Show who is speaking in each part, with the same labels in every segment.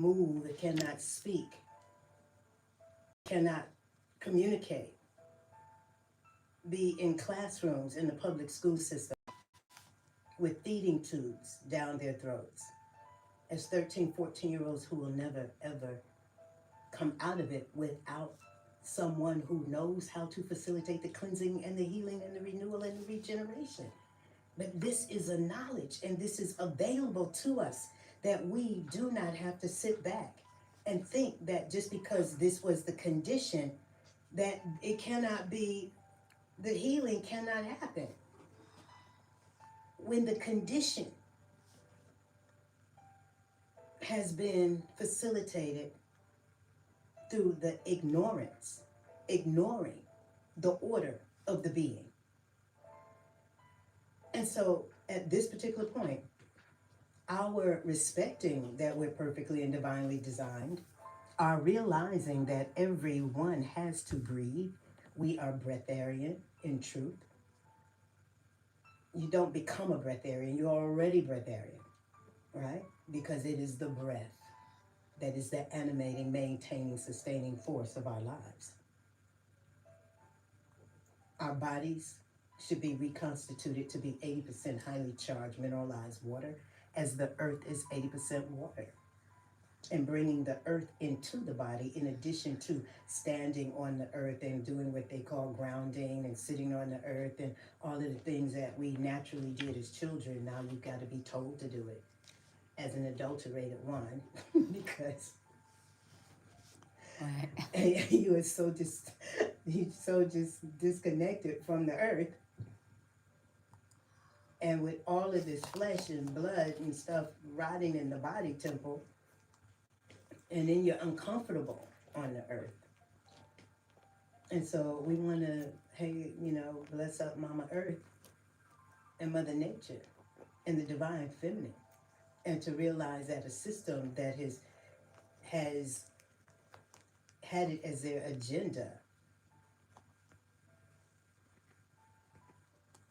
Speaker 1: move, cannot speak, cannot communicate, be in classrooms in the public school system with feeding tubes down their throats as 13, 14-year-olds who will never, ever come out of it without someone who knows how to facilitate the cleansing and the healing and the renewal and the regeneration. But this is a knowledge and this is available to us that we do not have to sit back and think that just because this was the condition that it cannot be, the healing cannot happen. When the condition has been facilitated through the ignoring the order of the being. And so at this particular point, our respecting that we're perfectly and divinely designed, our realizing that everyone has to breathe, we are breatharian in truth. You don't become a breatharian, you're already breatharian, right? Because it is the breath that is the animating, maintaining, sustaining force of our lives. Our bodies should be reconstituted to be 80% highly charged mineralized water, as the earth is 80% water. And bringing the earth into the body, in addition to standing on the earth and doing what they call grounding and sitting on the earth and all of the things that we naturally did as children, now you've got to be told to do it as an adulterated one because you are so just disconnected from the earth, and with all of this flesh and blood and stuff rotting in the body temple, and then you're uncomfortable on the earth. And so we want to, hey, bless up Mama Earth and Mother Nature and the divine feminine, and to realize that a system that has had it as their agenda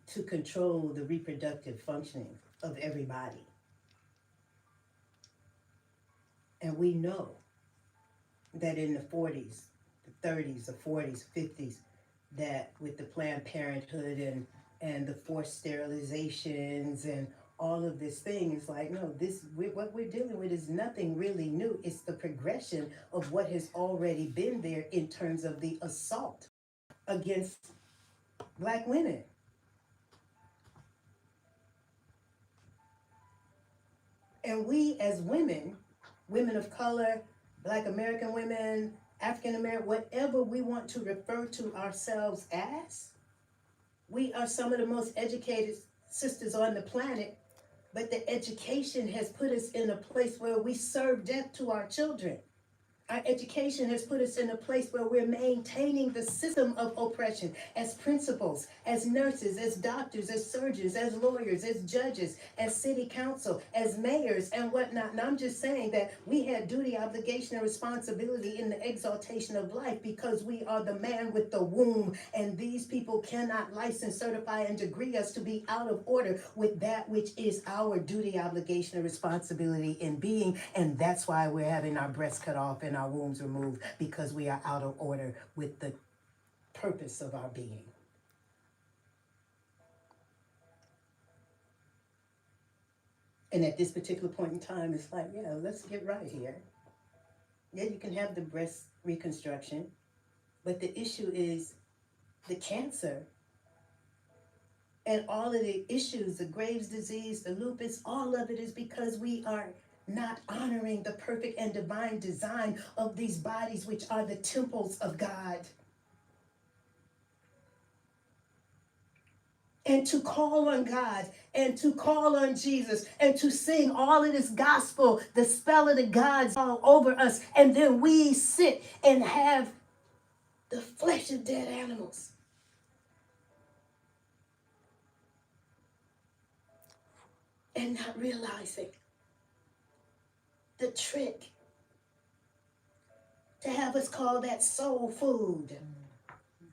Speaker 1: to control the reproductive functioning of everybody. And we know that in the 40s, the 30s, the 40s, 50s, that with the Planned Parenthood and the forced sterilizations and all of this thing is like, no, what we're dealing with is nothing really new. It's the progression of what has already been there in terms of the assault against Black women. And we as women of color, Black American women, African American, whatever we want to refer to ourselves as, we are some of the most educated sisters on the planet, but the education has put us in a place where we serve death to our children. Our education has put us in a place where we're maintaining the system of oppression as principals, as nurses, as doctors, as surgeons, as lawyers, as judges, as city council, as mayors, and whatnot. And I'm just saying that we had duty, obligation, and responsibility in the exaltation of life because we are the man with the womb, and these people cannot license, certify, and degree us to be out of order with that which is our duty, obligation, and responsibility in being. And that's why we're having our breasts cut off and our wombs removed, because we are out of order with the purpose of our being. And at this particular point in time, it's like, yeah, let's get right here. Yeah, you can have the breast reconstruction, but the issue is the cancer and all of the issues, the Graves' disease, the lupus, all of it is because we are not honoring the perfect and divine design of these bodies, which are the temples of God. And to call on God and to call on Jesus and to sing all of this gospel, the spell of the gods all over us, and then we sit and have the flesh of dead animals. And not realizing the trick to have us call that soul food.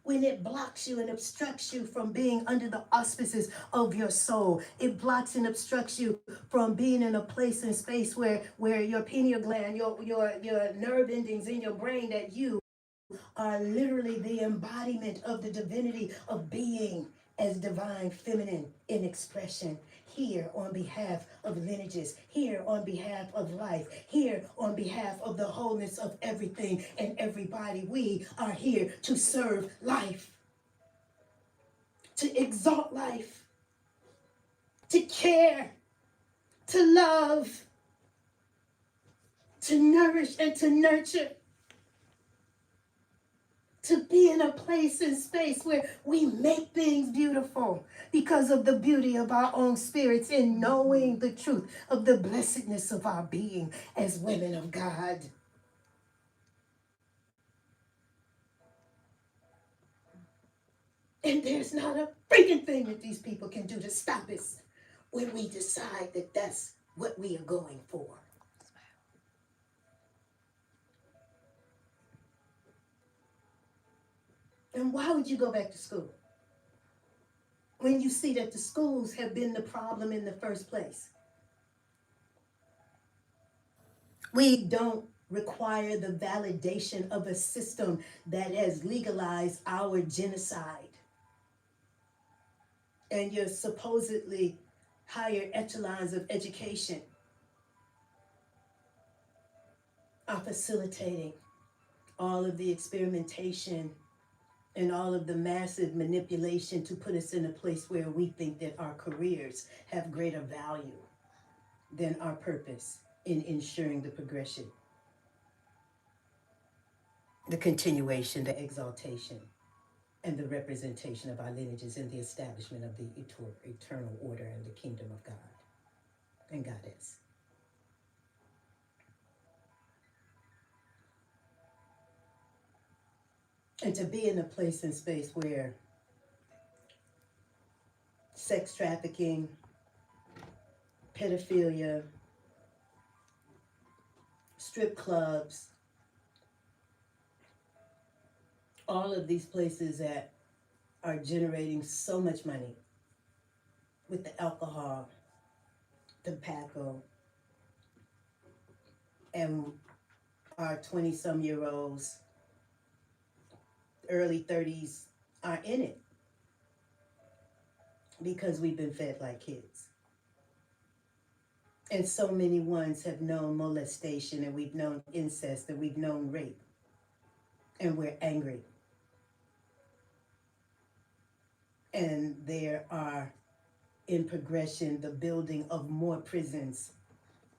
Speaker 1: when it blocks you and obstructs you from being under the auspices of your soul. It blocks and obstructs you from being in a place and space where your pineal gland, your nerve endings in your brain, that you are literally the embodiment of the divinity of being as divine feminine in expression, here on behalf of lineages, here on behalf of life, here on behalf of the wholeness of everything and everybody. We are here to serve life, to exalt life, to care, to love, to nourish and to nurture, to be in a place and space where we make things beautiful because of the beauty of our own spirits, in knowing the truth of the blessedness of our being as women of God. And there's not a freaking thing that these people can do to stop us when we decide that that's what we are going for. And why would you go back to school when you see that the schools have been the problem in the first place? We don't require the validation of a system that has legalized our genocide. And your supposedly higher echelons of education are facilitating all of the experimentation and all of the massive manipulation to put us in a place where we think that our careers have greater value than our purpose in ensuring the progression, the continuation, the exaltation, and the representation of our lineages in the establishment of the eternal order and the kingdom of God and Goddess. And to be in a place and space where sex trafficking, pedophilia, strip clubs, all of these places that are generating so much money with the alcohol, tobacco, and our 20-some-year-olds, early 30s, are in it because we've been fed like kids. And so many ones have known molestation, and we've known incest, and we've known rape, and we're angry. And there are, in progression, the building of more prisons.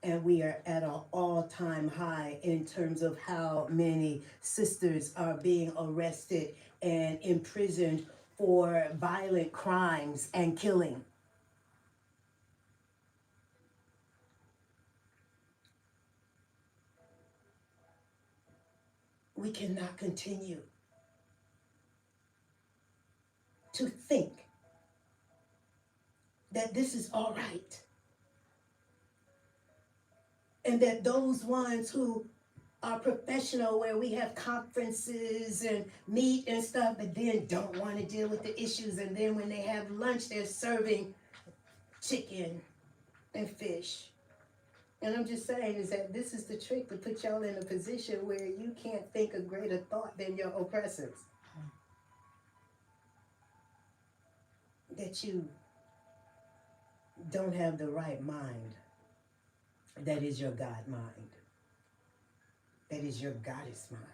Speaker 1: And we are at an all-time high in terms of how many sisters are being arrested and imprisoned for violent crimes and killing. We cannot continue to think that this is all right, and that those ones who are professional, where we have conferences and meet and stuff, but then don't want to deal with the issues, and then when they have lunch, they're serving chicken and fish. And I'm just saying is that this is the trick to put y'all in a position where you can't think a greater thought than your oppressors. That you don't have the right mind. That is your God mind. That is your goddess mind.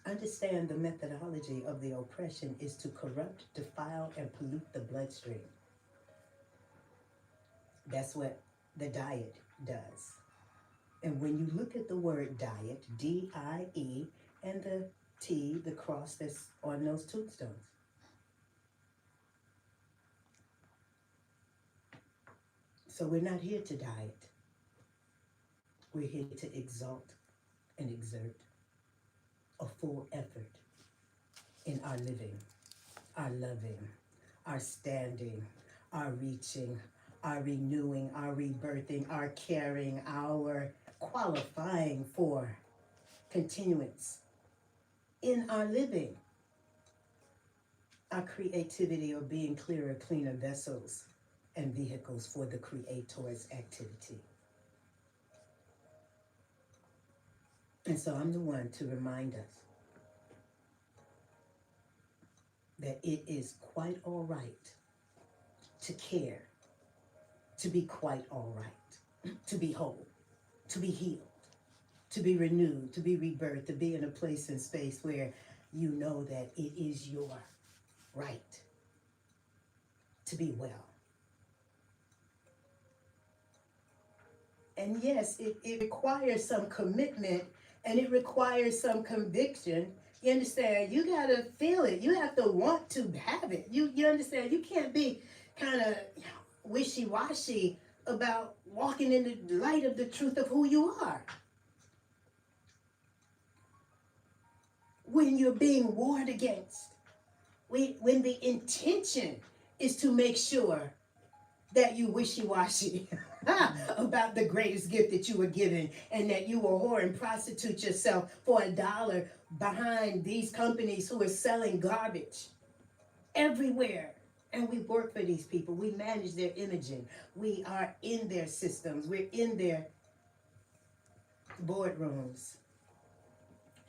Speaker 1: Understand the methodology of the oppression is to corrupt, defile, and pollute the bloodstream. That's what the diet does. And when you look at the word diet, D-I-E, and the T, the cross that's on those tombstones, so we're not here to diet. We're here to exalt and exert a full effort in our living, our loving, our standing, our reaching, our renewing, our rebirthing, our caring, our qualifying for continuance in our living, our creativity, or being clearer, cleaner vessels and vehicles for the Creator's activity. And so I'm the one to remind us that it is quite all right to care, to be quite all right, to be whole, to be healed, to be renewed, to be rebirthed, to be in a place and space where you know that it is your right to be well. And yes, it requires some commitment and it requires some conviction. You understand? You got to feel it. You have to want to have it. You understand? You can't be kind of wishy-washy about walking in the light of the truth of who you are. When you're being warred against, when the intention is to make sure that you wishy-washy about the greatest gift that you were given, and that you will whore and prostitute yourself for $1 behind these companies who are selling garbage everywhere. And we work for these people. We manage their imaging. We are in their systems. We're in their boardrooms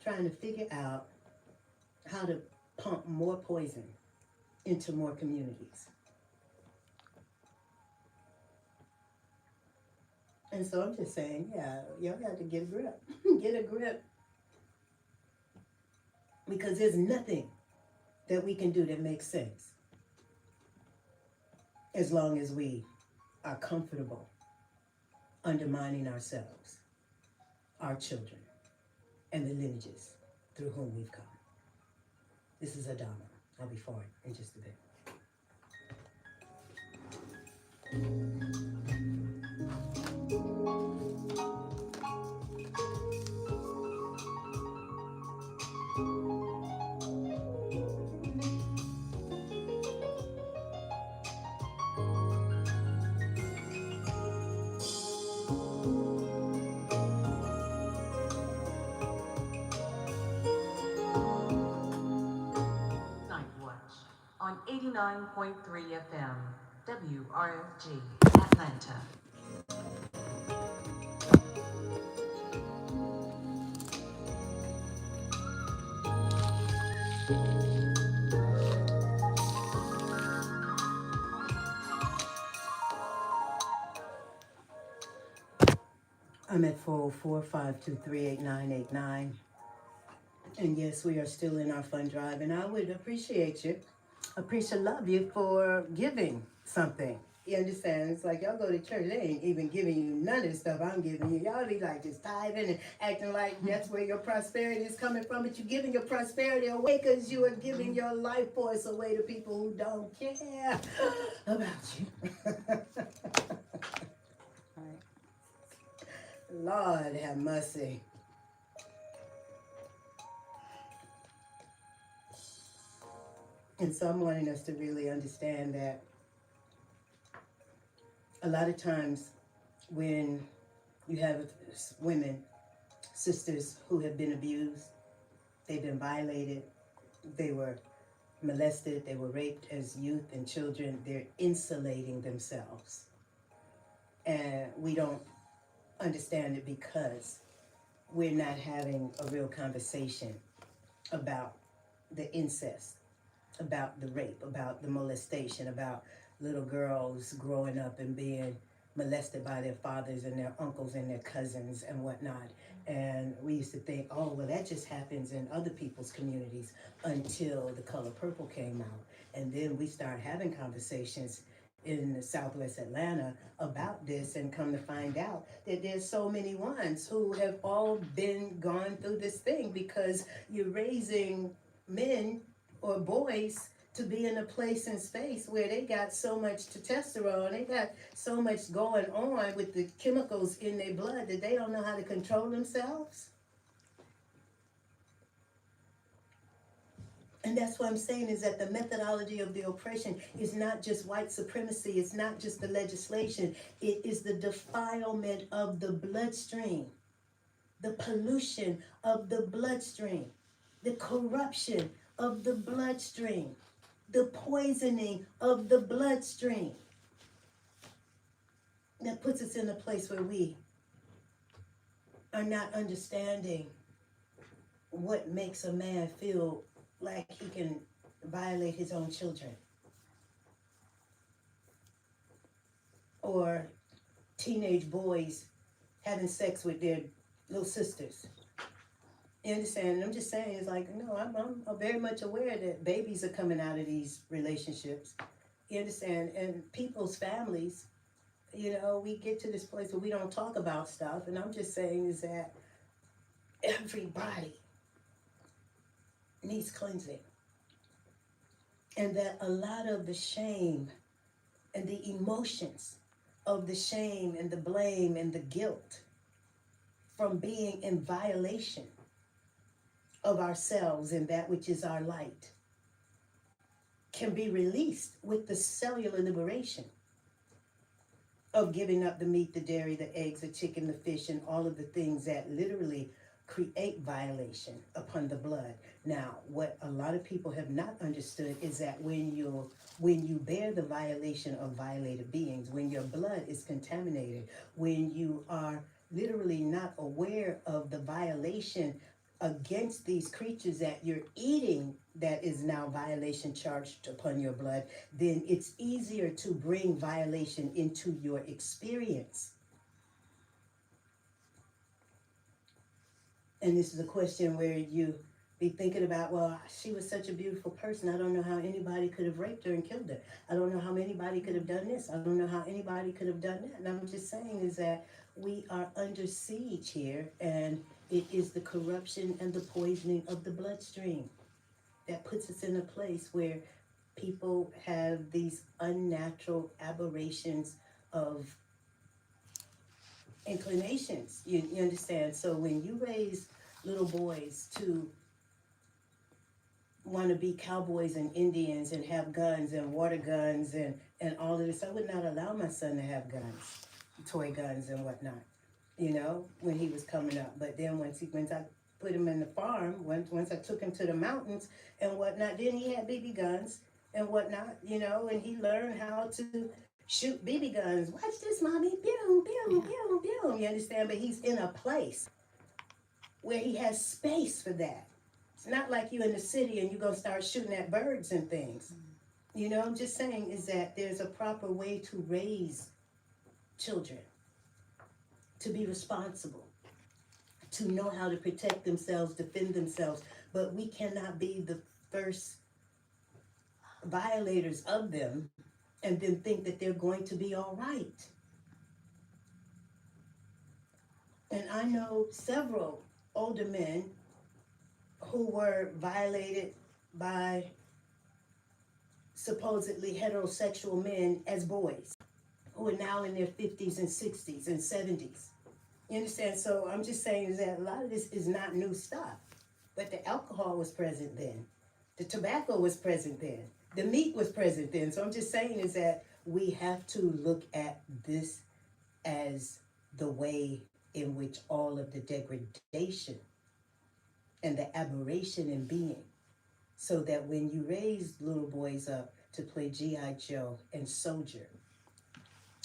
Speaker 1: trying to figure out how to pump more poison into more communities. And so I'm just saying, yeah, y'all got to get a grip. Get a grip. Because there's nothing that we can do that makes sense as long as we are comfortable undermining ourselves, our children, and the lineages through whom we've come. This is Adama. I'll be forward in just a bit.
Speaker 2: On 89.3 FM, WRFG, Atlanta.
Speaker 1: I'm at 404-523-8989. And yes, we are still in our fund drive, and I would appreciate love you for giving something. You understand? It's like y'all go to church, they ain't even giving you none of the stuff I'm giving you. Y'all be like just tithing and acting like that's where your prosperity is coming from, but you're giving your prosperity away because you are giving your life force away to people who don't care about you. Lord have mercy. And so I'm wanting us to really understand that a lot of times when you have women, sisters who have been abused, they've been violated, they were molested, they were raped as youth and children, they're insulating themselves. And we don't understand it because we're not having a real conversation about the incest, about the rape, about the molestation, about little girls growing up and being molested by their fathers and their uncles and their cousins and whatnot. And we used to think, oh, well, that just happens in other people's communities, until The Color Purple came out. And then we started having conversations in Southwest Atlanta about this, and come to find out that there's so many ones who have all been gone through this thing, because you're raising men or boys to be in a place and space where they got so much testosterone, they got so much going on with the chemicals in their blood that they don't know how to control themselves. And that's what I'm saying, is that the methodology of the oppression is not just white supremacy, it's not just the legislation, it is the defilement of the bloodstream, the pollution of the bloodstream. the corruption of the bloodstream, the poisoning of the bloodstream. That puts us in a place where we are not understanding what makes a man feel like he can violate his own children, or teenage boys having sex with their little sisters. You understand? And I'm just saying, it's like, no, I'm very much aware that babies are coming out of these relationships. You understand? And people's families, we get to this place where we don't talk about stuff. And I'm just saying is that everybody needs cleansing. And that a lot of the shame and the emotions of the shame and the blame and the guilt from being in violation of ourselves and that which is our light can be released with the cellular liberation of giving up the meat, the dairy, the eggs, the chicken, the fish, and all of the things that literally create violation upon the blood. Now, what a lot of people have not understood is that when you bear the violation of violated beings, when your blood is contaminated, when you are literally not aware of the violation against these creatures that you're eating that is now violation charged upon your blood, then it's easier to bring violation into your experience. And this is a question where you be thinking about, well, she was such a beautiful person. I don't know how anybody could have raped her and killed her. I don't know how anybody could have done this. I don't know how anybody could have done that. And I'm just saying is that we are under siege here, and it is the corruption and the poisoning of the bloodstream that puts us in a place where people have these unnatural aberrations of inclinations. You understand? So when you raise little boys to want to be cowboys and Indians and have guns and water guns and all of this, I would not allow my son to have guns, toy guns and whatnot, when he was coming up. But then once I put him in the farm, once I took him to the mountains and whatnot, then he had BB guns and whatnot, and he learned how to shoot BB guns. Watch this, mommy. Boom, boom, boom, boom. You understand? But he's in a place where he has space for that. It's not like you in the city and you're going to start shooting at birds and things. I'm just saying is that there's a proper way to raise children, to be responsible, to know how to protect themselves, defend themselves. But we cannot be the first violators of them and then think that they're going to be all right. And I know several older men who were violated by supposedly heterosexual men as boys, who are now in their 50s and 60s and 70s. You understand? So I'm just saying is that a lot of this is not new stuff. But the alcohol was present then. The tobacco was present then. The meat was present then. So I'm just saying is that we have to look at this as the way in which all of the degradation and the aberration in being, so that when you raise little boys up to play G.I. Joe and soldier,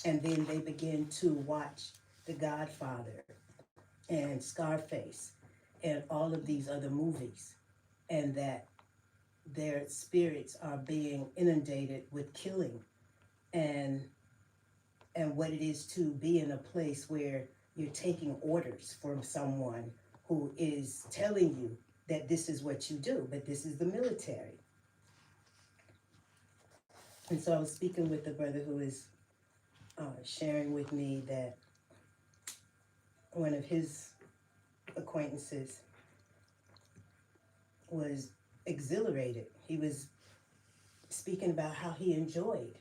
Speaker 1: and then they begin to watch The Godfather and Scarface and all of these other movies, and that their spirits are being inundated with killing and what it is to be in a place where you're taking orders from someone who is telling you that this is what you do, but this is the military. And so I was speaking with a brother who is sharing with me that one of his acquaintances was exhilarated. He was speaking about how he enjoyed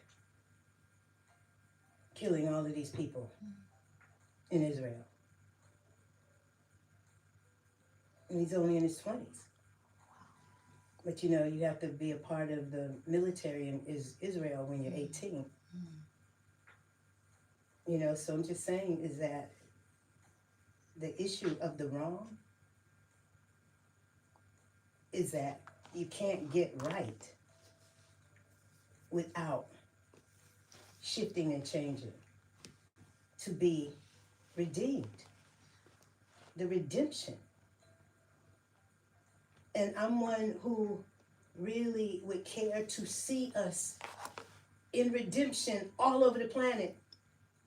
Speaker 1: killing all of these people in Israel. And he's only in his 20s. But you have to be a part of the military in Israel when you're 18. So I'm just saying is that the issue of the wrong is that you can't get right without shifting and changing to be redeemed. The redemption. And I'm one who really would care to see us in redemption all over the planet,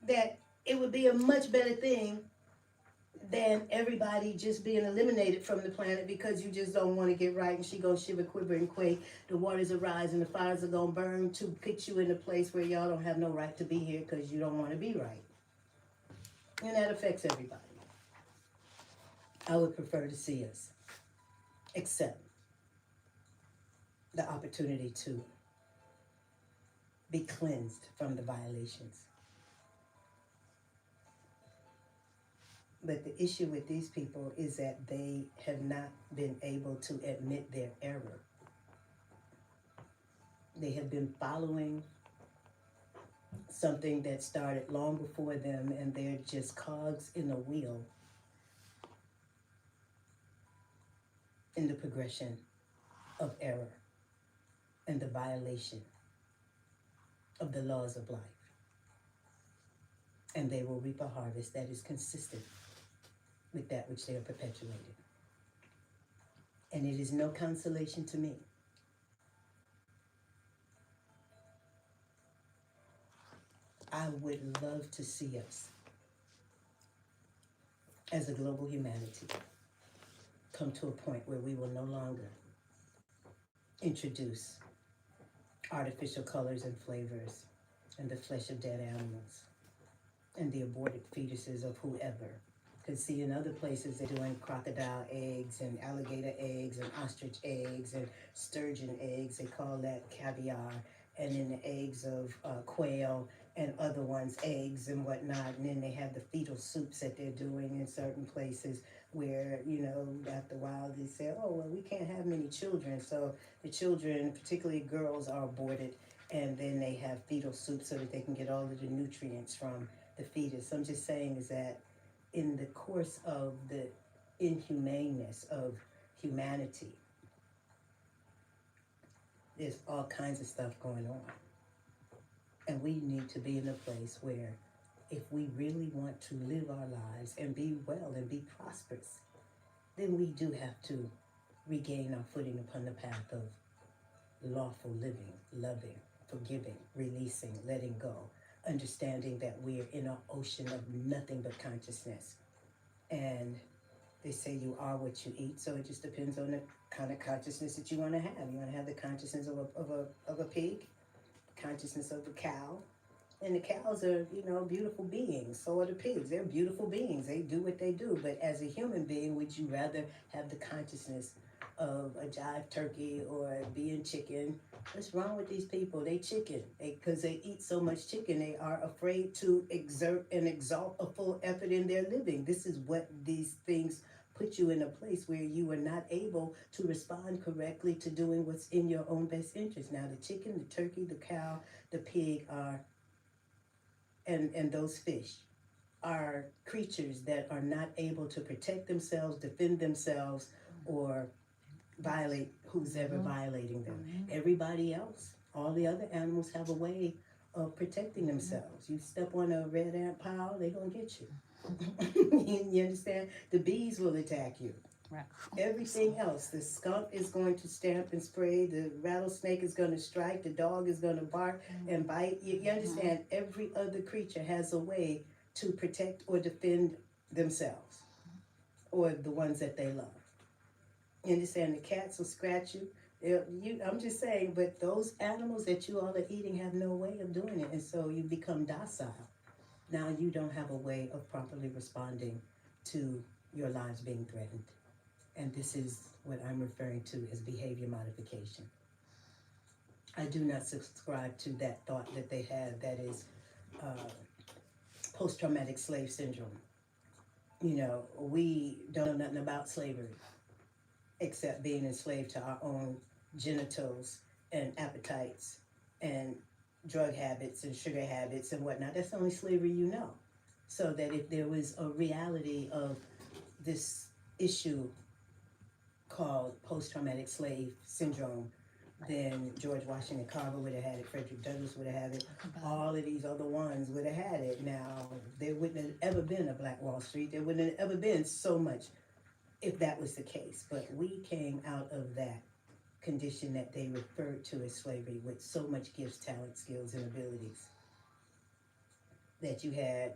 Speaker 1: that it would be a much better thing than everybody just being eliminated from the planet because you just don't want to get right, and she gonna shiver, quiver, and quake. The waters are rising, the fires are gonna burn to put you in a place where y'all don't have no right to be here because you don't want to be right. And that affects everybody. I would prefer to see us accept the opportunity to be cleansed from the violations. But the issue with these people is that they have not been able to admit their error. They have been following something that started long before them, and they're just cogs in a wheel in the progression of error and the violation of the laws of life. And they will reap a harvest that is consistent with that which they are perpetuating. And it is no consolation to me I would love to see us as a global humanity come to a point where we will no longer introduce artificial colors and flavors and the flesh of dead animals and the aborted fetuses of whoever. Because see, in other places they're doing crocodile eggs and alligator eggs and ostrich eggs and sturgeon eggs. They call that caviar. And then the eggs of quail and other ones, eggs and whatnot. And then they have the fetal soups that they're doing in certain places where, you know, after a while they say, oh, well, we can't have many children. So the children, particularly girls, are aborted. And then they have fetal soup so that they can get all of the nutrients from the fetus. I'm just saying is that in the course of the inhumaneness of humanity, there's all kinds of stuff going on. And we need to be in a place where if we really want to live our lives and be well and be prosperous, then we do have to regain our footing upon the path of lawful living, loving, forgiving, releasing, letting go, understanding that we're in an ocean of nothing but consciousness. And they say you are what you eat, so it just depends on the kind of consciousness that you want to have. You want to have the consciousness of a pig, consciousness of a cow. And the cows are, you know, beautiful beings. So are the pigs. They're beautiful beings. They do what they do. But as a human being, would you rather have the consciousness of a jive turkey or being chicken? What's wrong with these people? They chicken. Because they eat so much chicken, they are afraid to exert and exalt a full effort in their living. This is what these things put you in a place where you are not able to respond correctly to doing what's in your own best interest. Now, the chicken, the turkey, the cow, the pig are, and those fish are creatures that are not able to protect themselves, defend themselves, or violate who's ever violating them. Everybody else, all the other animals have a way of protecting themselves. You step on a red ant pile, they're going to get you. You understand? The bees will attack you.
Speaker 3: Right.
Speaker 1: Everything else, the skunk is going to stamp and spray, the rattlesnake is going to strike, the dog is going to bark and bite. You understand? Every other creature has a way to protect or defend themselves or the ones that they love. You understand? The cats will scratch you. I'm just saying, but those animals that you all are eating have no way of doing it, and so you become docile. Now you don't have a way of properly responding to your lives being threatened. And this is what I'm referring to as behavior modification. I do not subscribe to that thought that they have that is post-traumatic slave syndrome. You know, we don't know nothing about slavery except being enslaved to our own genitals and appetites and drug habits and sugar habits and whatnot. That's the only slavery you know. So that if there was a reality of this issue called post-traumatic slave syndrome, then George Washington Carver would have had it, Frederick Douglass would have had it, all of these other ones would have had it. Now, there wouldn't have ever been a Black Wall Street. There wouldn't have ever been so much if that was the case. But we came out of that condition that they referred to as slavery with so much gifts, talent, skills, and abilities that you had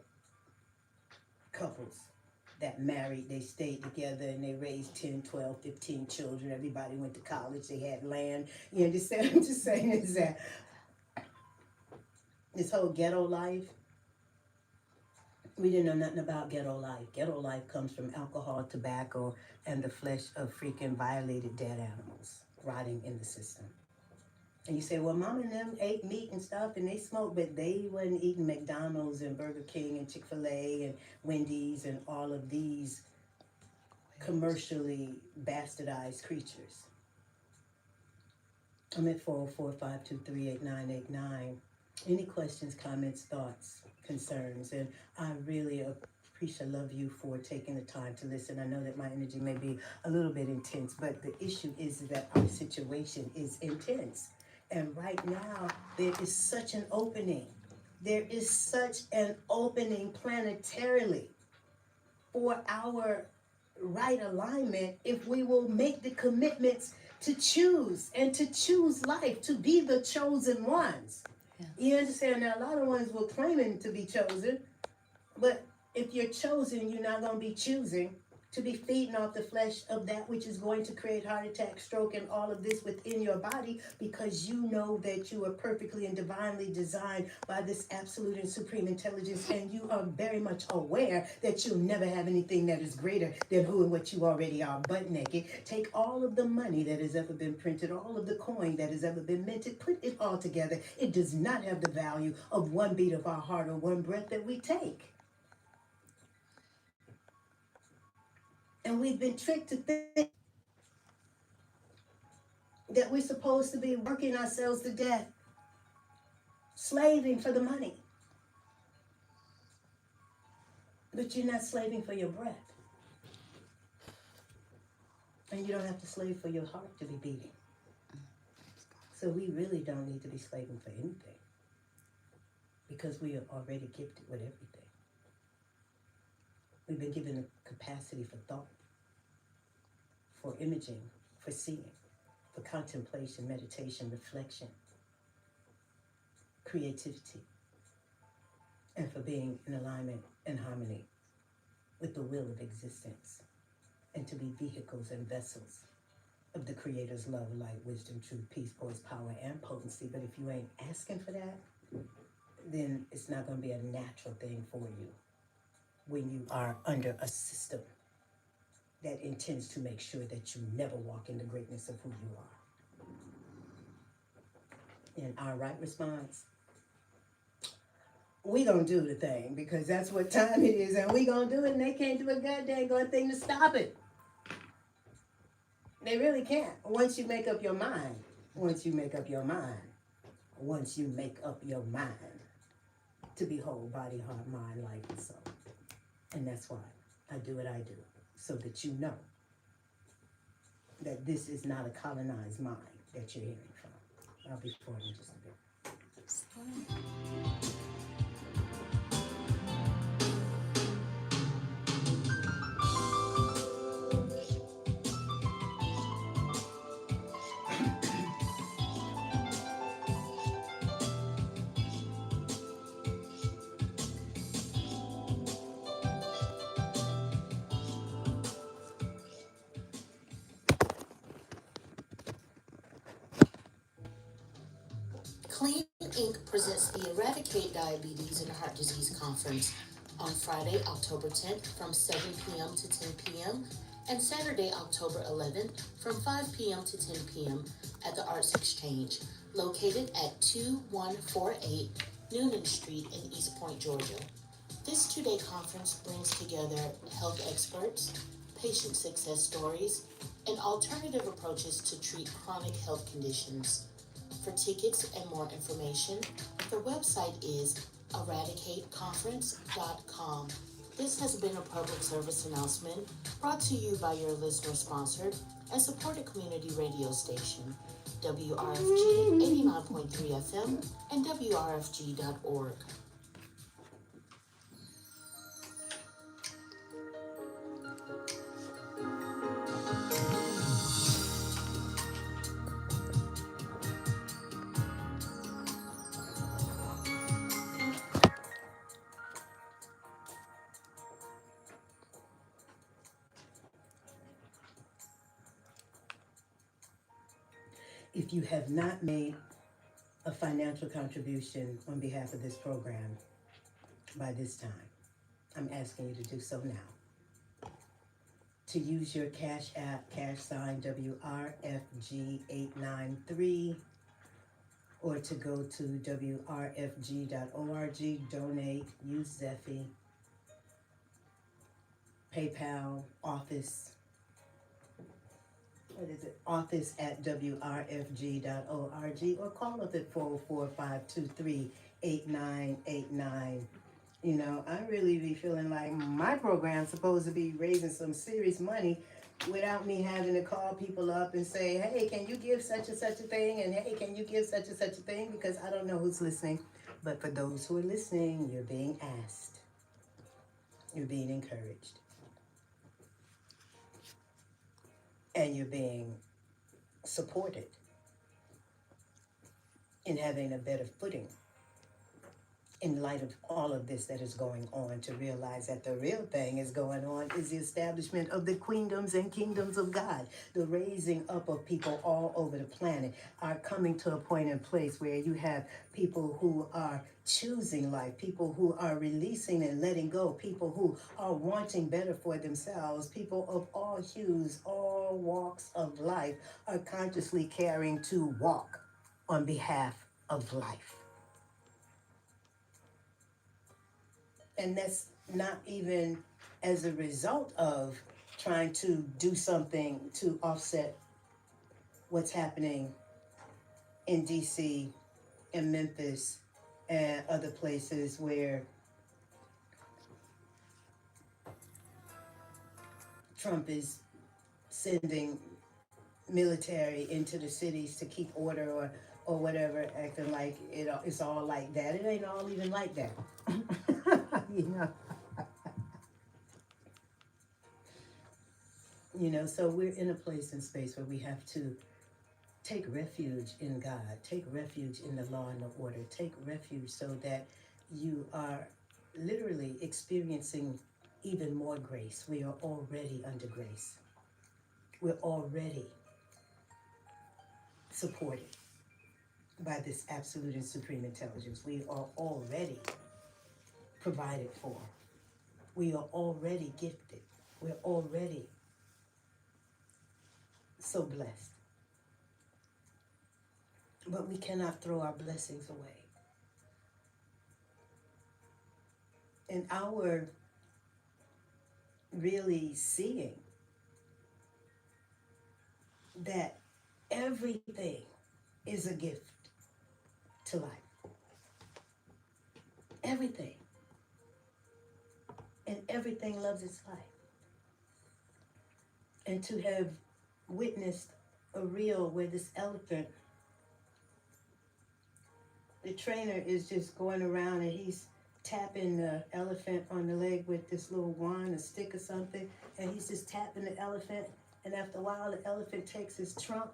Speaker 1: couples that married, they stayed together and they raised 10, 12, 15 children. Everybody went to college, they had land. You understand what I'm just saying is that this whole ghetto life, we didn't know nothing about ghetto life. Ghetto life comes from alcohol, tobacco, and the flesh of freaking violated dead animals rotting in the system. And you say, well, mom and them ate meat and stuff and they smoked, but they wasn't eating McDonald's and Burger King and Chick-fil-A and Wendy's and all of these commercially bastardized creatures. I'm at 404-523-8989. Any questions, comments, thoughts, concerns? And I really love you for taking the time to listen. I know that my energy may be a little bit intense, but the issue is that our situation is intense. And right now, there is such an opening. There is such an opening planetarily for our right alignment if we will make the commitments to choose and to choose life, to be the chosen ones. Yeah. You understand? Now, a lot of ones were claiming to be chosen, but if you're chosen, you're not going to be choosing to be feeding off the flesh of that which is going to create heart attack, stroke, and all of this within your body, because you know that you are perfectly and divinely designed by this absolute and supreme intelligence, and you are very much aware that you'll never have anything that is greater than who and what you already are, butt naked. Take all of the money that has ever been printed, all of the coin that has ever been minted, put it all together. It does not have the value of one beat of our heart or one breath that we take. And we've been tricked to think that we're supposed to be working ourselves to death, slaving for the money. But you're not slaving for your breath. And you don't have to slave for your heart to be beating. So we really don't need to be slaving for anything, because we are already gifted with everything. We've been given a capacity for thought, for imaging, for seeing, for contemplation, meditation, reflection, creativity, and for being in alignment and harmony with the will of existence, and to be vehicles and vessels of the Creator's love, light, wisdom, truth, peace, poise, power, and potency. But if you ain't asking for that, then it's not going to be a natural thing for you when you are under a system that intends to make sure that you never walk in the greatness of who you are. And our right response, we gonna do the thing, because that's what time it is, and we gonna do it, and they can't do a goddamn thing to stop it. They really can't. Once you make up your mind, once you make up your mind to be whole, body, heart, mind, life, and soul. And that's why I do what I do, so that you know that this is not a colonized mind that you're hearing from. I'll be forward in just a bit.
Speaker 3: Clean Inc. presents the Eradicate Diabetes and Heart Disease Conference on Friday, October 10th from 7 p.m. to 10 p.m. and Saturday, October 11th from 5 p.m. to 10 p.m. at the Arts Exchange, located at 2148 Noonan Street in East Point, Georgia. This two-day conference brings together health experts, patient success stories, and alternative approaches to treat chronic health conditions. For tickets and more information, the website is eradicateconference.com. This has been a public service announcement brought to you by your listener-sponsored and supported community radio station, WRFG 89.3 FM and WRFG.org.
Speaker 1: If you have not made a financial contribution on behalf of this program by this time, I'm asking you to do so now. To use your Cash App, # WRFG893, or to go to WRFG.org, donate, use Zephy, PayPal, Office, Office at WRFG.org, or call us at 404-523-8989. You know, I really be feeling like my program's supposed to be raising some serious money without me having to call people up and say, hey, can you give such and such a thing? And hey, can you give such and such a thing? Because I don't know who's listening. But for those who are listening, you're being asked. You're being encouraged. And you're being supported in having a better footing in light of all of this that is going on, to realize that the real thing is going on is the establishment of the queendoms and kingdoms of God. The raising up of people all over the planet are coming to a point in place where you have people who are choosing life, people who are releasing and letting go, people who are wanting better for themselves, people of all hues, all walks of life are consciously caring to walk on behalf of life. And that's not even as a result of trying to do something to offset what's happening in DC and Memphis and other places where Trump is sending military into the cities to keep order or whatever, acting like it's all like that. It ain't all even like that. You know. You know, so we're in a place and space where we have to take refuge in God, take refuge in the law and the order, take refuge so that you are literally experiencing even more grace. We are already under grace. We're already supported by this absolute and supreme intelligence. We are already provided for. We are already gifted. We're already so blessed. But we cannot throw our blessings away. And our really seeing that everything is a gift to life. Everything. And everything loves its life. And to have witnessed a reel where this elephant, the trainer is just going around and he's tapping the elephant on the leg with this little wand, a stick or something, and he's just tapping the elephant, and after a while the elephant takes his trunk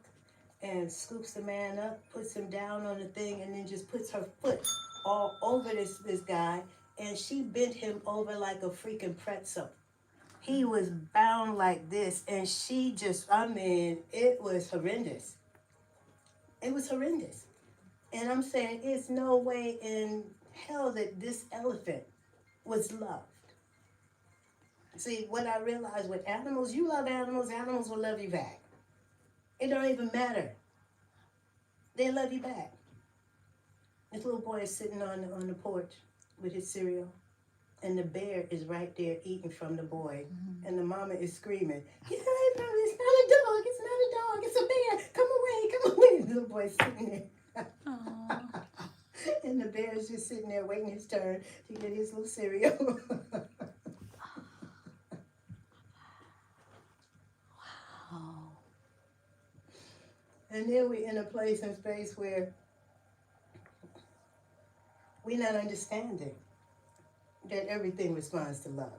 Speaker 1: and scoops the man up, puts him down on the thing, and then just puts her foot all over this guy, and she bent him over like a freaking pretzel. He was bound like this, and she just, I mean, it was horrendous. It was horrendous. And I'm saying, it's no way in hell that this elephant was loved. See, what I realized with animals, you love animals, animals will love you back. It don't even matter. They love you back. This little boy is sitting on the porch with his cereal, and the bear is right there eating from the boy. Mm-hmm. And the mama is screaming, it's not a dog, it's not a dog, it's a bear, come away. The little boy's sitting there. And the bear is just sitting there waiting his turn to get his little cereal. And then we're in a place and space where we're not understanding that everything responds to love.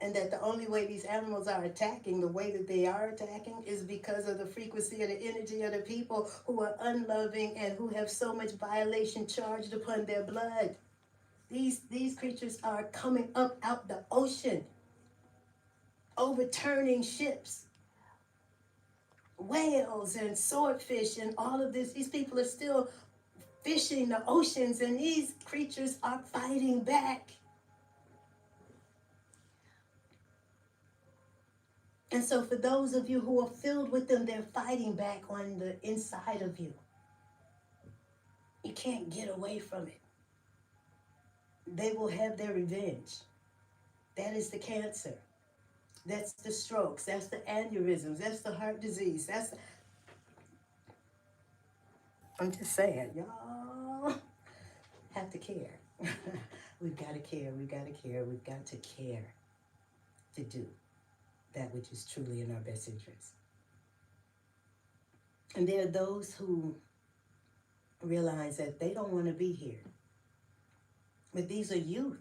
Speaker 1: And that the only way these animals are attacking the way that they are attacking is because of the frequency of the energy of the people who are unloving and who have so much violation charged upon their blood. These creatures are coming up out the ocean, overturning ships, whales and swordfish and all of this. These people are still fishing the oceans, and these creatures are fighting back. And so for those of you who are filled with them, they're fighting back on the inside of you. You can't get away from it. They will have their revenge. That is the cancer. That's the strokes. That's the aneurysms. That's the heart disease. I'm just saying, y'all have to care. We've got to care. We've got to care. We've got to care to do that which is truly in our best interest. And there are those who realize that they don't want to be here. But these are youth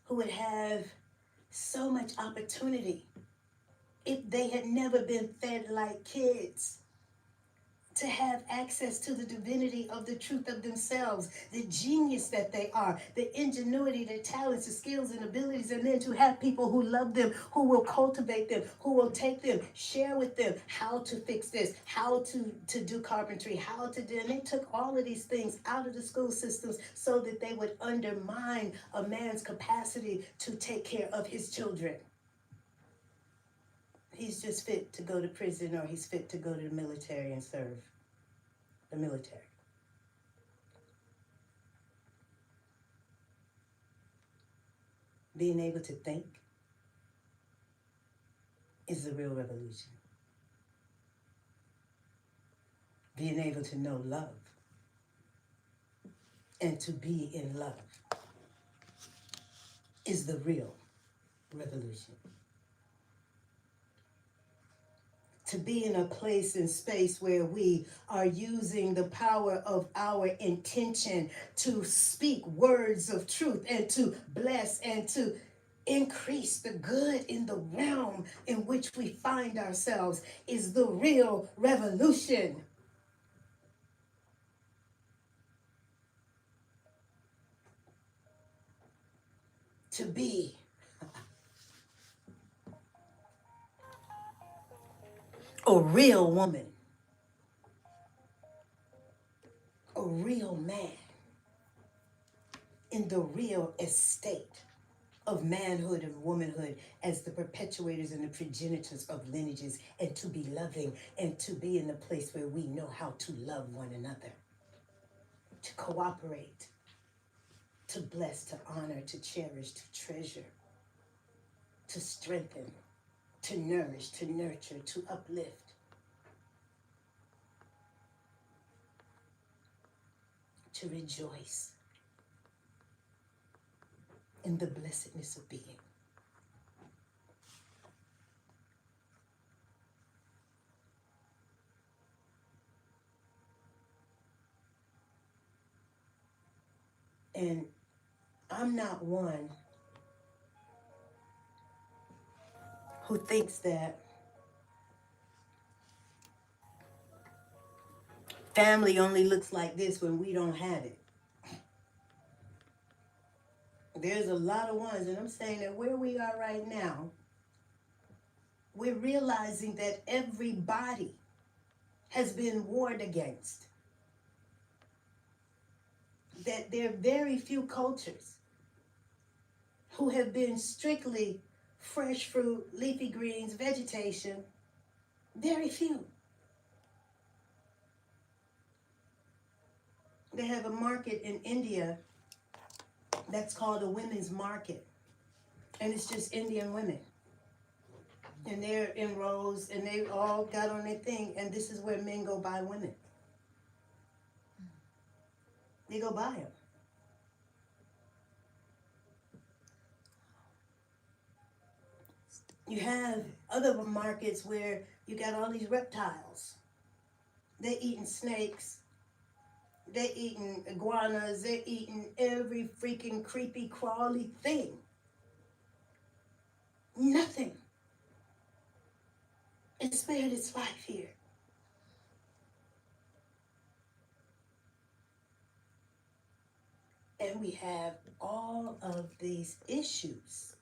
Speaker 1: who would have so much opportunity if they had never been fed like kids, to have access to the divinity of the truth of themselves, the genius that they are, the ingenuity, the talents, the skills and abilities, and then to have people who love them, who will cultivate them, who will take them, share with them how to fix this, how to do carpentry, how to do, and they took all of these things out of the school systems so that they would undermine a man's capacity to take care of his children. He's just fit to go to prison, or he's fit to go to the military and serve the military. Being able to think is the real revolution. Being able to know love and to be in love is the real revolution. To be in a place and space where we are using the power of our intention to speak words of truth and to bless and to increase the good in the realm in which we find ourselves is the real revolution. To be a real woman, a real man in the real estate of manhood and womanhood as the perpetuators and the progenitors of lineages, and to be loving and to be in a place where we know how to love one another, to cooperate, to bless, to honor, to cherish, to treasure, to strengthen, to nourish, to nurture, to uplift, to rejoice in the blessedness of being. And I'm not one who thinks that family only looks like this when we don't have it. There's a lot of ones, and I'm saying that where we are right now, we're realizing that everybody has been warred against. That there are very few cultures who have been strictly fresh fruit, leafy greens, vegetation. Very few. They have a market in India that's called a women's market. And it's just Indian women. And they're in rows, and they all got on their thing, and this is where men go buy women. They go buy them. You have other markets where you got all these reptiles. They're eating snakes. They're eating iguanas. They're eating every freaking creepy, crawly thing. Nothing is spared its life here. And we have all of these issues.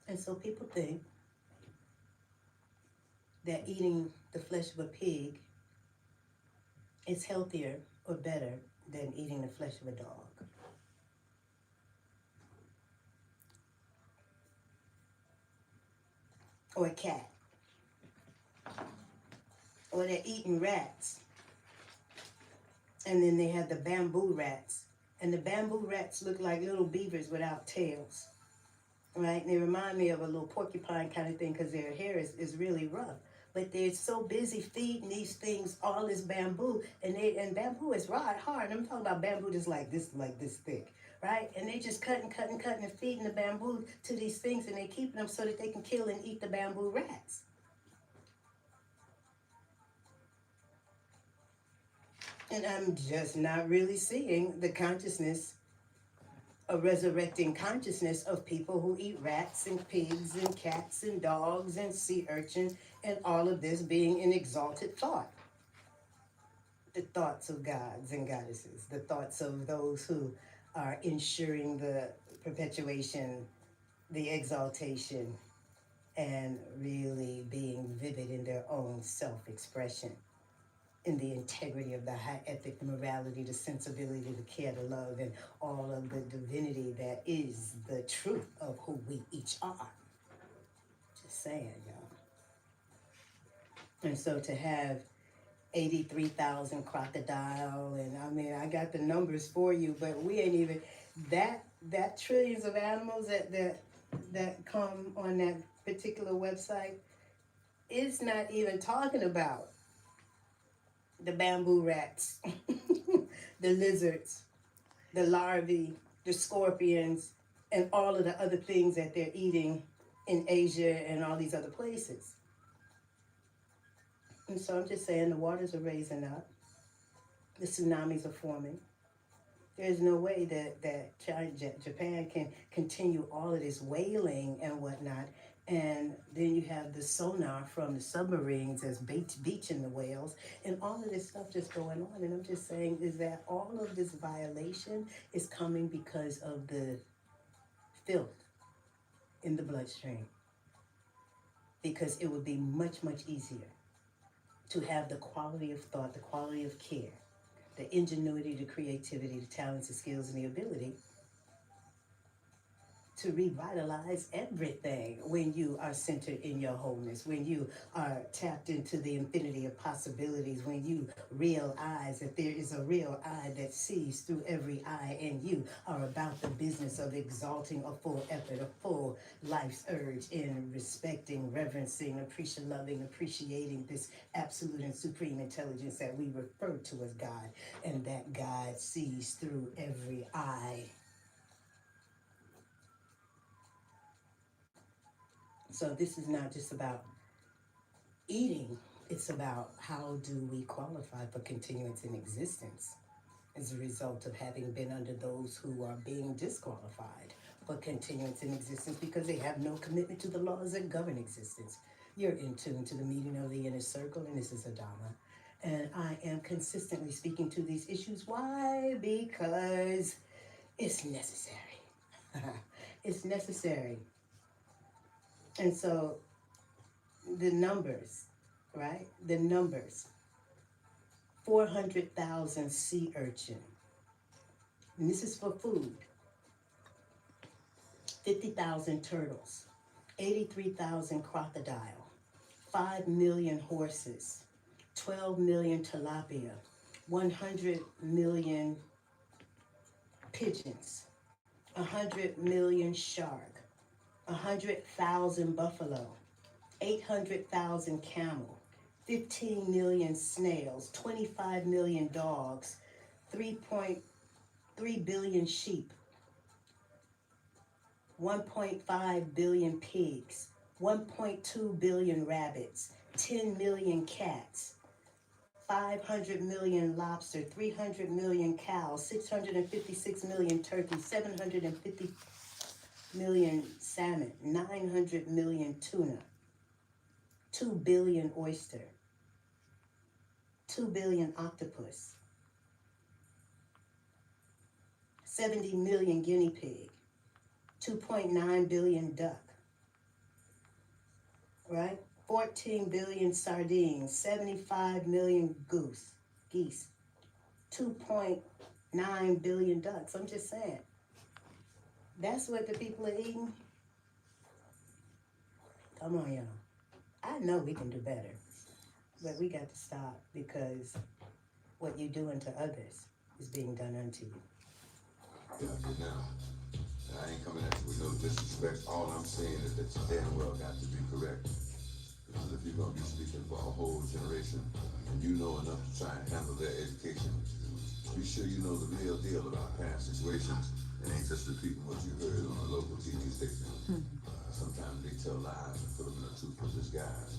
Speaker 1: And so people think that eating the flesh of a pig is healthier or better than eating the flesh of a dog. Or a cat. Or they're eating rats. And then they have the bamboo rats. And the bamboo rats look like little beavers without tails. Right? And they remind me of a little porcupine kind of thing because their hair is really rough. But they're so busy feeding these things all this bamboo. And bamboo is hard. I'm talking about bamboo just like this thick. Right? And they just cutting and feeding the bamboo to these things. And they keeping them so that they can kill and eat the bamboo rats. And I'm just not really seeing the consciousness, a resurrecting consciousness of people who eat rats and pigs and cats and dogs and sea urchin, and all of this being an exalted thought. The thoughts of gods and goddesses, the thoughts of those who are ensuring the perpetuation, the exaltation, and really being vivid in their own self-expression, in the integrity of the high ethic, the morality, the sensibility, the care, the love, and all of the divinity that is the truth of who we each are. Just saying, y'all. And so to have 83,000 crocodile, and I mean, I got the numbers for you, but we ain't even, that trillions of animals that come on that particular website, it's not even talking about the bamboo rats, the lizards, the larvae, the scorpions, and all of the other things that they're eating in Asia and all these other places. And so I'm just saying the waters are raising up. The tsunamis are forming. There's no way that Japan can continue all of this whaling and whatnot. And then you have the sonar from the submarines that's beaching the whales, and all of this stuff just going on. And I'm just saying is that all of this violation is coming because of the filth in the bloodstream. Because it would be much, much easier to have the quality of thought, the quality of care, the ingenuity, the creativity, the talents, the skills, and the ability to revitalize everything when you are centered in your wholeness, when you are tapped into the infinity of possibilities, when you realize that there is a real eye that sees through every eye, and you are about the business of exalting a full effort, a full life's urge in respecting, reverencing, loving, appreciating this absolute and supreme intelligence that we refer to as God, and that God sees through every eye. So this is not just about eating, it's about how do we qualify for continuance in existence as a result of having been under those who are being disqualified for continuance in existence because they have no commitment to the laws that govern existence. You're in tune to the meeting of the inner circle, and this is Adama. And I am consistently speaking to these issues. Why? Because it's necessary. It's necessary. And so the numbers, right? The numbers. 400,000 sea urchin. And this is for food. 50,000 turtles. 83,000 crocodile. 5 million horses. 12 million tilapia. 100 million pigeons. 100 million shark. 100,000 buffalo. 800,000 camel, 15 million snails, 25 million dogs, 3.3 billion sheep, 1.5 billion pigs, 1.2 billion rabbits, 10 million cats, 500 million lobster, 300 million cows, 656 million turkeys, 750 million salmon, 900 million tuna, 2 billion oyster, 2 billion octopus, 70 million guinea pig, 2.9 billion duck, right? 14 billion sardines, 75 million geese, 2.9 billion ducks. I'm just saying. That's what the people are eating. Come on, y'all. I know we can do better, but we got to stop because what you're doing to others is being done unto you.
Speaker 4: Yeah, now. And I ain't coming at you with no disrespect. All I'm saying is that you damn well got to be correct. Because if you're going to be speaking for a whole generation and you know enough to try and handle their education, be sure you know the real deal about past situations and ain't just repeating what you heard on a local TV station. Sometimes they tell lies and put them in a truthful disguise.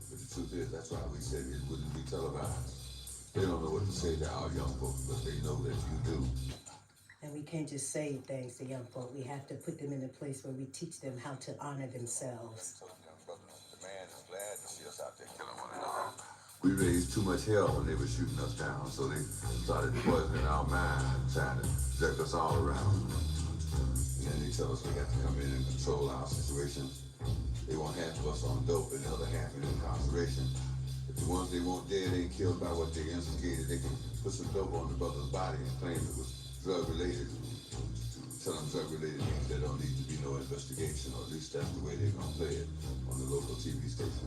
Speaker 4: But the truth is, that's why we said it wouldn't be televised. They don't know what to say to our young folks, but they know that you do.
Speaker 1: And we can't just say things to young folk. We have to put them in a place where we teach them how to honor themselves.
Speaker 4: The man is glad to see us out there killing one another. We raised too much hell when they were shooting us down, so they started poisoning our mind and trying to jerk us all around. And then they tell us we got to come in and control our situation. They want half of us on dope and the other half in incarceration. If the ones they want dead ain't killed by what they instigated, they can put some dope on the brother's body and claim it was drug-related. Tell them drug-related means there don't need to be no investigation, or at least that's the way they're going to play it on the local TV station.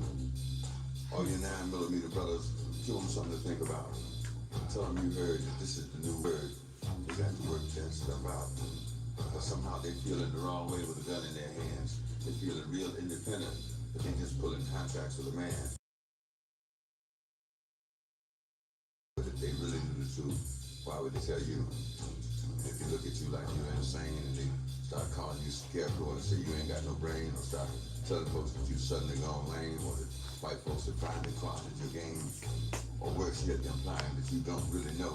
Speaker 4: All your 9mm brothers, give them something to think about. Tell them you heard that this is the new word. They got to work that stuff out. But somehow they feeling the wrong way with a gun in their hands. They feeling real independent, but they just pulling contracts with a man. But if they really knew the truth, why would they tell you? If they look at you like you're insane and they start calling you scarecrow and say you ain't got no brain, or start telling folks that you suddenly gone lame, or that white folks have finally cornered your game, or worse yet, implying that you don't really know.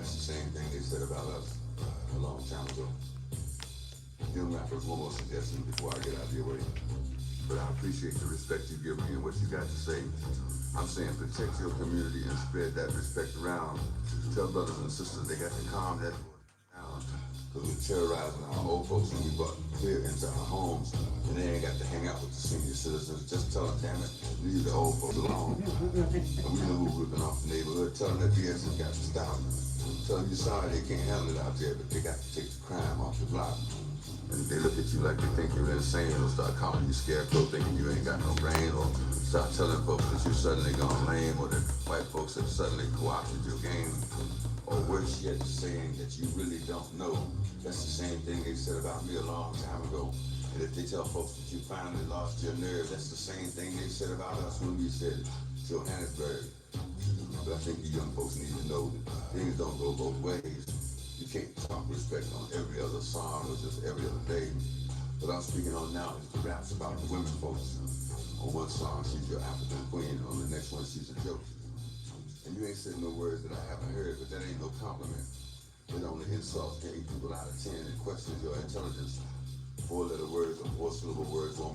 Speaker 4: That's the same thing they said about us a long time ago. Young rappers, one more suggestion before I get out of your way. But I appreciate the respect you give me and what you got to say. I'm saying protect your community and spread that respect around. Tell brothers and sisters they got to calm that down. Because we're terrorizing our old folks and we brought fear into our homes, and they ain't got to hang out with the senior citizens. Just tell them, damn it, leave the old folks alone. And we know who's ripping off the neighborhood. Tell them that BS has got to stop. Tell them you're sorry they can't handle it out there, but they got to take the crime off the block. And if they look at you like they think you're insane, they'll start calling you scarecrow, thinking you ain't got no brain, or start telling folks that you suddenly gone lame, or that white folks have suddenly co-opted your game, or worse yet, saying that you really don't know. That's the same thing they said about me a long time ago. And if they tell folks that you finally lost your nerve, that's the same thing they said about us when we said Johannesburg. But I think you young folks need to know that things don't go both ways. You can't talk respect on every other song or just every other day. What I'm speaking on now is the raps about the women folks. On one song, she's your African queen. On the next one, she's a joke. And you ain't said no words that I haven't heard, but that ain't no compliment. It only insults 8 people out of 10 and questions your intelligence. 4-letter words or 4-syllable words won't make